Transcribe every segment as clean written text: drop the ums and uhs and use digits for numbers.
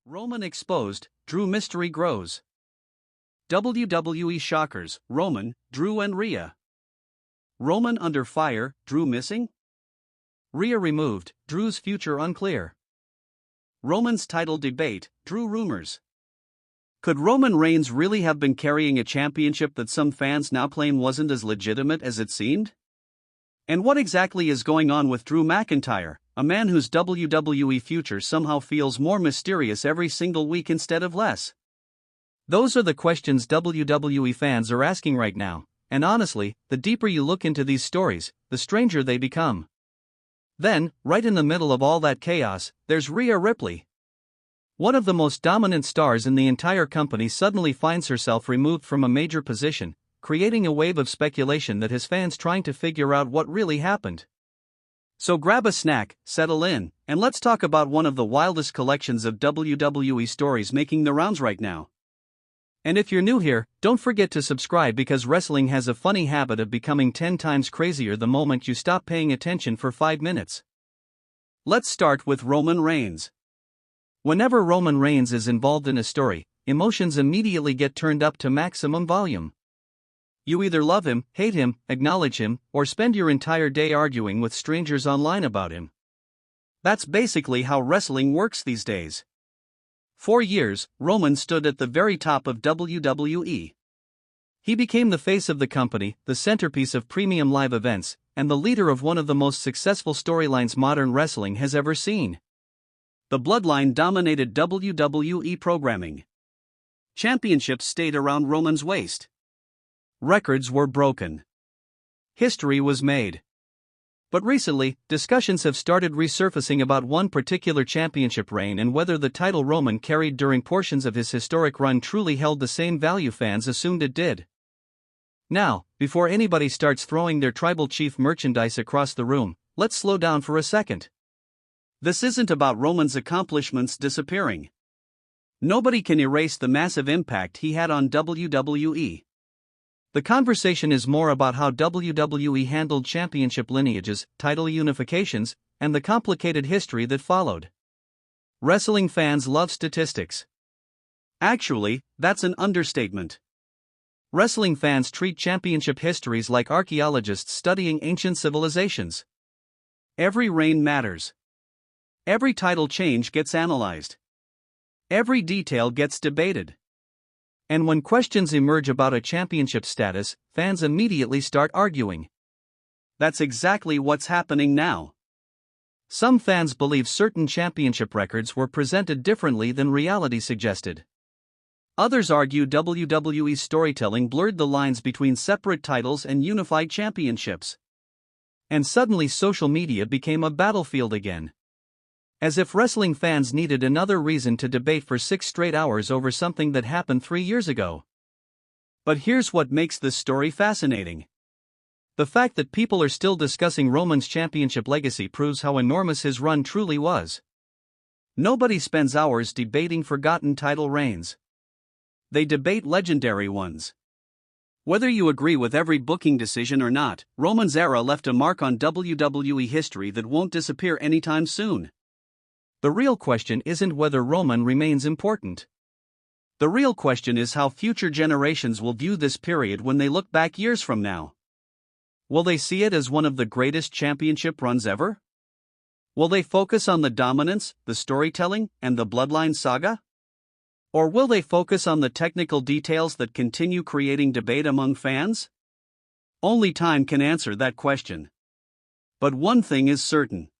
Roman exposed, Drew mystery grows. WWE shockers, Roman, Drew and Rhea. Roman under fire, Drew missing? Rhea removed, Drew's future unclear. Roman's title debate, Drew rumors. Could Roman Reigns really have been carrying a championship that some fans now claim wasn't as legitimate as it seemed? And what exactly is going on with Drew McIntyre, a man whose WWE future somehow feels more mysterious every single week instead of less? Those are the questions WWE fans are asking right now, and honestly, the deeper you look into these stories, the stranger they become. Then, right in the middle of all that chaos, there's Rhea Ripley. One of the most dominant stars in the entire company suddenly finds herself removed from a major position, creating a wave of speculation that has fans trying to figure out what really happened. So grab a snack, settle in, and let's talk about one of the wildest collections of WWE stories making the rounds right now. And if you're new here, don't forget to subscribe because wrestling has a funny habit of becoming 10 times crazier the moment you stop paying attention for 5 minutes. Let's start with Roman Reigns. Whenever Roman Reigns is involved in a story, emotions immediately get turned up to maximum volume. You either love him, hate him, acknowledge him, or spend your entire day arguing with strangers online about him. That's basically how wrestling works these days. For years, Roman stood at the very top of WWE. He became the face of the company, the centerpiece of premium live events, and the leader of one of the most successful storylines modern wrestling has ever seen. The Bloodline dominated WWE programming. Championships stayed around Roman's waist. Records were broken. History was made. But recently, discussions have started resurfacing about one particular championship reign and whether the title Roman carried during portions of his historic run truly held the same value fans assumed it did. Now, before anybody starts throwing their tribal chief merchandise across the room, let's slow down for a second. This isn't about Roman's accomplishments disappearing. Nobody can erase the massive impact he had on WWE. The conversation is more about how WWE handled championship lineages, title unifications, and the complicated history that followed. Wrestling fans love statistics. Actually, that's an understatement. Wrestling fans treat championship histories like archaeologists studying ancient civilizations. Every reign matters. Every title change gets analyzed. Every detail gets debated. And when questions emerge about a championship status, fans immediately start arguing. That's exactly what's happening now. Some fans believe certain championship records were presented differently than reality suggested. Others argue WWE's storytelling blurred the lines between separate titles and unified championships. And suddenly social media became a battlefield again. As if wrestling fans needed another reason to debate for 6 straight hours over something that happened 3 years ago. But here's what makes this story fascinating. The fact that people are still discussing Roman's championship legacy proves how enormous his run truly was. Nobody spends hours debating forgotten title reigns. They debate legendary ones. Whether you agree with every booking decision or not, Roman's era left a mark on WWE history that won't disappear anytime soon. The real question isn't whether Roman remains important. The real question is how future generations will view this period when they look back years from now. Will they see it as one of the greatest championship runs ever? Will they focus on the dominance, the storytelling, and the Bloodline saga? Or will they focus on the technical details that continue creating debate among fans? Only time can answer that question. But one thing is certain.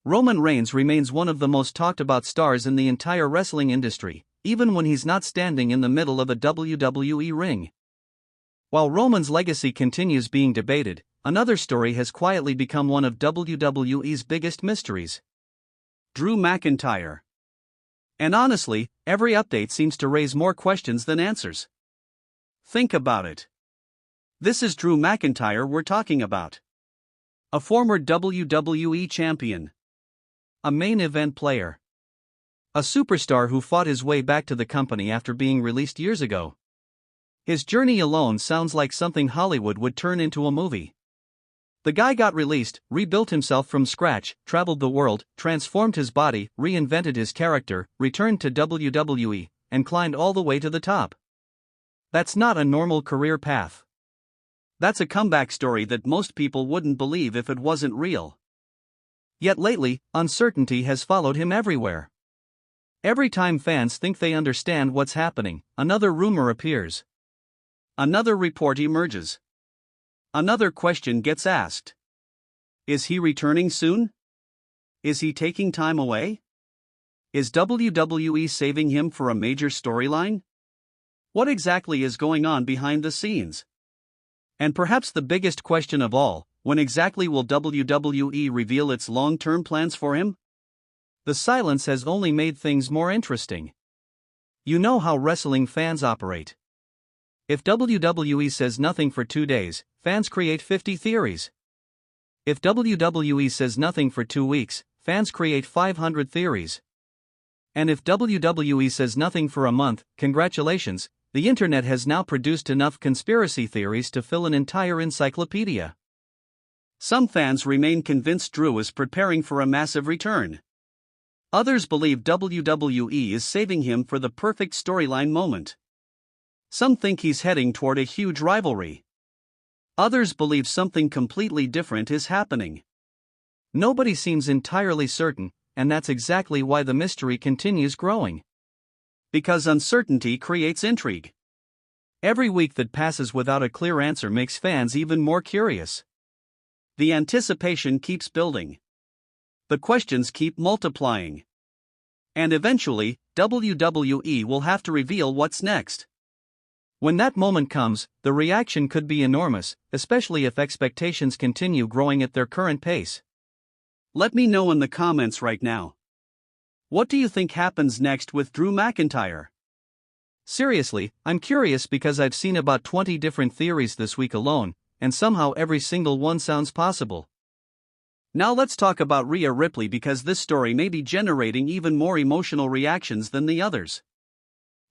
Roman Reigns remains one of the most talked about stars in the entire wrestling industry, even when he's not standing in the middle of a WWE ring. While Roman's legacy continues being debated, another story has quietly become one of WWE's biggest mysteries. Drew McIntyre. And honestly, every update seems to raise more questions than answers. Think about it. This is Drew McIntyre we're talking about. A former WWE champion. A main event player. A superstar who fought his way back to the company after being released years ago. His journey alone sounds like something Hollywood would turn into a movie. The guy got released, rebuilt himself from scratch, traveled the world, transformed his body, reinvented his character, returned to WWE, and climbed all the way to the top. That's not a normal career path. That's a comeback story that most people wouldn't believe if it wasn't real. Yet lately, uncertainty has followed him everywhere. Every time fans think they understand what's happening, another rumor appears. Another report emerges. Another question gets asked. Is he returning soon? Is he taking time away? Is WWE saving him for a major storyline? What exactly is going on behind the scenes? And perhaps the biggest question of all, when exactly will WWE reveal its long-term plans for him? The silence has only made things more interesting. You know how wrestling fans operate. If WWE says nothing for 2 days, fans create 50 theories. If WWE says nothing for 2 weeks, fans create 500 theories. And if WWE says nothing for a month, congratulations, the internet has now produced enough conspiracy theories to fill an entire encyclopedia. Some fans remain convinced Drew is preparing for a massive return. Others believe WWE is saving him for the perfect storyline moment. Some think he's heading toward a huge rivalry. Others believe something completely different is happening. Nobody seems entirely certain, and that's exactly why the mystery continues growing. Because uncertainty creates intrigue. Every week that passes without a clear answer makes fans even more curious. The anticipation keeps building. The questions keep multiplying. And eventually, WWE will have to reveal what's next. When that moment comes, the reaction could be enormous, especially if expectations continue growing at their current pace. Let me know in the comments right now. What do you think happens next with Drew McIntyre? Seriously, I'm curious because I've seen about 20 different theories this week alone, and somehow every single one sounds possible. Now let's talk about Rhea Ripley because this story may be generating even more emotional reactions than the others.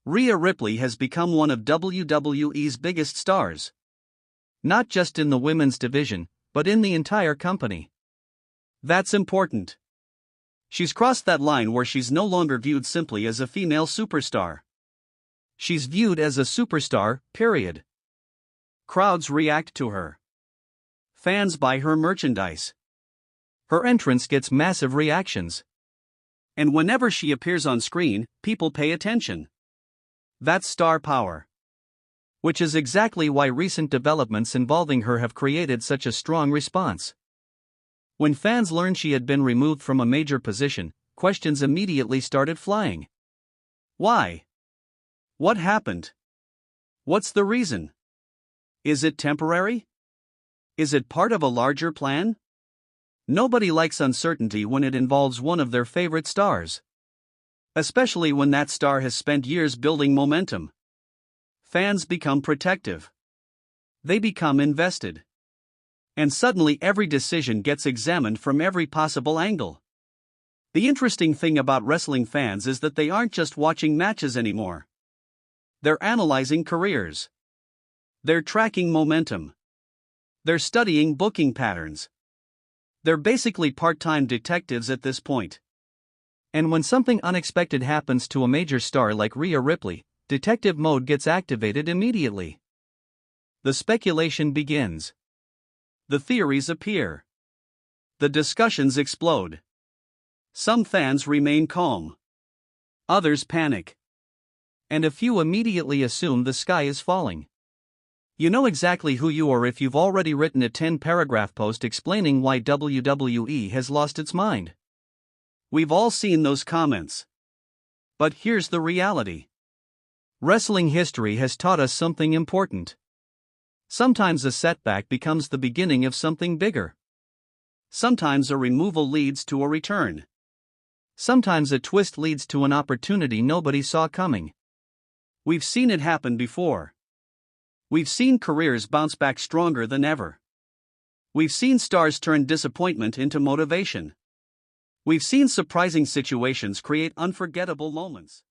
Rhea Ripley has become one of WWE's biggest stars. Not just in the women's division, but in the entire company. That's important. She's crossed that line where she's no longer viewed simply as a female superstar. She's viewed as a superstar, period. Crowds react to her. Fans buy her merchandise. Her entrance gets massive reactions. And whenever she appears on screen, people pay attention. That's star power. Which is exactly why recent developments involving her have created such a strong response. When fans learned she had been removed from a major position, questions immediately started flying. Why? What happened? What's the reason? Is it temporary? Is it part of a larger plan? Nobody likes uncertainty when it involves one of their favorite stars. Especially when that star has spent years building momentum. Fans become protective. They become invested. And suddenly every decision gets examined from every possible angle. The interesting thing about wrestling fans is that they aren't just watching matches anymore. They're analyzing careers. They're tracking momentum. They're studying booking patterns. They're basically part-time detectives at this point. And when something unexpected happens to a major star like Rhea Ripley, detective mode gets activated immediately. The speculation begins. The theories appear. The discussions explode. Some fans remain calm. Others panic. And a few immediately assume the sky is falling. You know exactly who you are if you've already written a 10-paragraph post explaining why WWE has lost its mind. We've all seen those comments. But here's the reality. Wrestling history has taught us something important. Sometimes a setback becomes the beginning of something bigger. Sometimes a removal leads to a return. Sometimes a twist leads to an opportunity nobody saw coming. We've seen it happen before. We've seen careers bounce back stronger than ever. We've seen stars turn disappointment into motivation. We've seen surprising situations create unforgettable moments.